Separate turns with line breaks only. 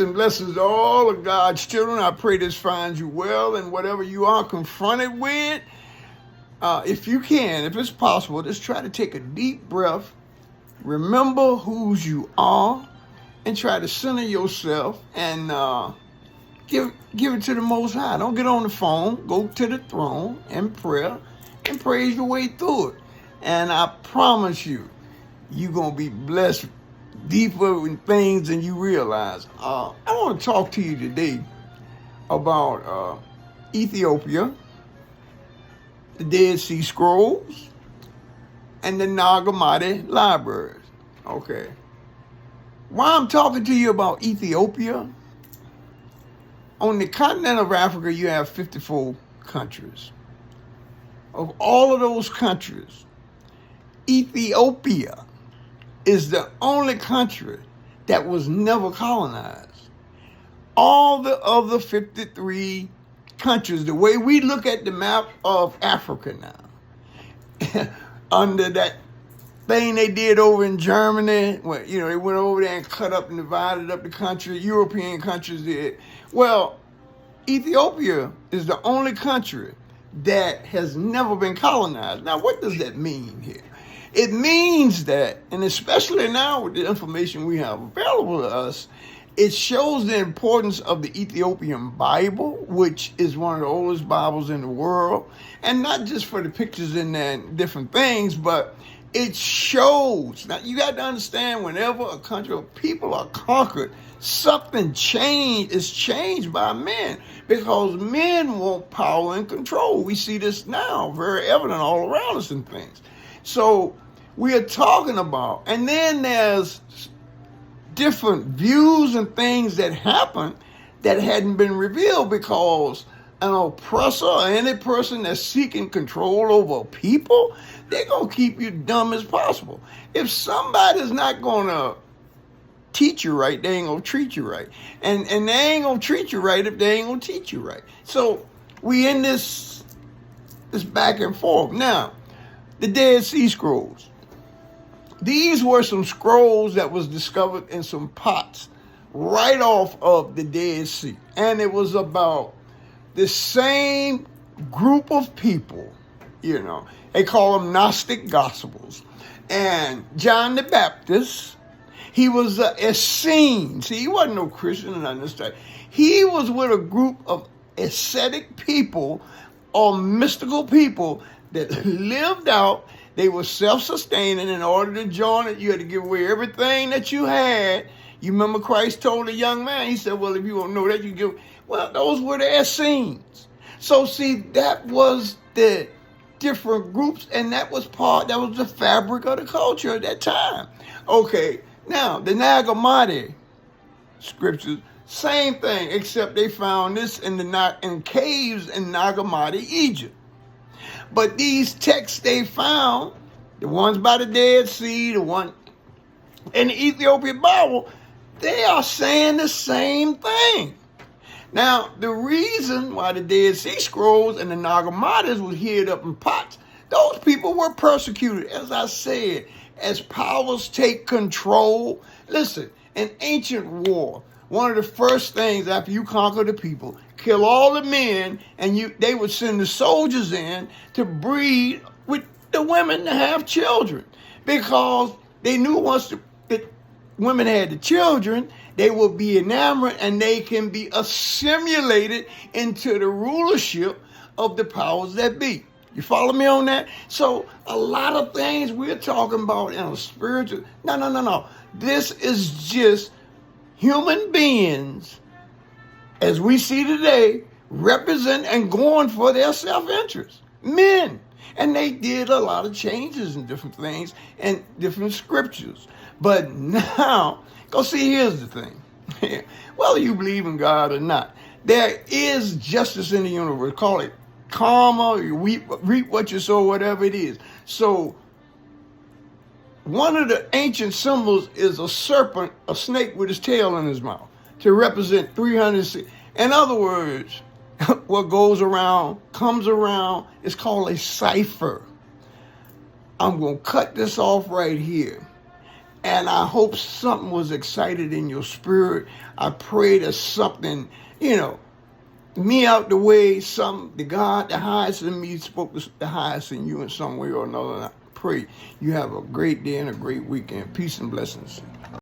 and blessings to all of God's children. I pray this finds you well, and whatever you are confronted with, if you can, if it's possible, just try to take a deep breath. Remember whose you are, and try to center yourself and give it to the Most High. Don't get on the phone. Go to the throne in prayer and praise your way through it. And I promise you, you're going to be blessed deeper in things than you realize. I want to talk to you today about Ethiopia, the Dead Sea Scrolls, and the Nag Hammadi libraries. Okay. Why I'm talking to you about Ethiopia, on the continent of Africa, you have 54 countries. Of all of those countries, Ethiopia is the only country that was never colonized. All the other 53 countries, the way we look at the map of Africa now, under that thing they did over in Germany, where, they went over there and cut up and divided up the country, European countries did. Well, Ethiopia is the only country that has never been colonized. Now, what does that mean here? It means that, and especially now with the information we have available to us, it shows the importance of the Ethiopian Bible, which is one of the oldest Bibles in the world. And not just for the pictures in there and different things, but it shows. Now, you got to understand, whenever a country or people are conquered, something is changed by men, because men want power and control. We see this now, very evident all around us and things. So we are talking about, and then there's different views and things that happen that hadn't been revealed, because an oppressor or any person that's seeking control over people, they're going to keep you dumb as possible. If somebody's not going to teach you right, they ain't going to treat you right. And they ain't going to treat you right if they ain't going to teach you right. So we in this back and forth. Now, the Dead Sea Scrolls. These were some scrolls that was discovered in some pots right off of the Dead Sea. And it was about the same group of people, They call them Gnostic Gospels. And John the Baptist, he was a Essene. See, he wasn't no Christian and understand. He was with a group of ascetic people or mystical people that lived out. They were self-sustaining. In order to join it, you had to give away everything that you had. You remember Christ told a young man, he said, well, if you don't know that, you give. Well, those were the Essenes. So see, that was the different groups, and that was the fabric of the culture at that time. Okay, now, the Nag Hammadi scriptures, same thing, except they found this in caves in Nag Hammadi, Egypt. But these texts they found, the ones by the Dead Sea, the one in the Ethiopian Bible, they are saying the same thing. Now, the reason why the Dead Sea Scrolls and the Nag Hammadi was hid up in pots, those people were persecuted, as I said, as powers take control. Listen, in ancient war, one of the first things after you conquer the people, kill all the men, and they would send the soldiers in to breed with the women to have children, because they knew once the women had the children, they will be enamored and they can be assimilated into the rulership of the powers that be. You follow me on that? So a lot of things we're talking about in a spiritual, no. This is just human beings, as we see today, represent and going for their self-interest. Men. And they did a lot of changes in different things and different scriptures. But now, go see, here's the thing. Whether you believe in God or not, there is justice in the universe. Call it karma, you reap what you sow, whatever it is. So, one of the ancient symbols is a serpent, a snake with his tail in his mouth, to represent 300. In other words, what goes around, comes around, is called a cipher. I'm going to cut this off right here. And I hope something was excited in your spirit. I pray that something, me out the way, the God, the highest in me, spoke the highest in you in some way or another. And I pray you have a great day and a great weekend. Peace and blessings.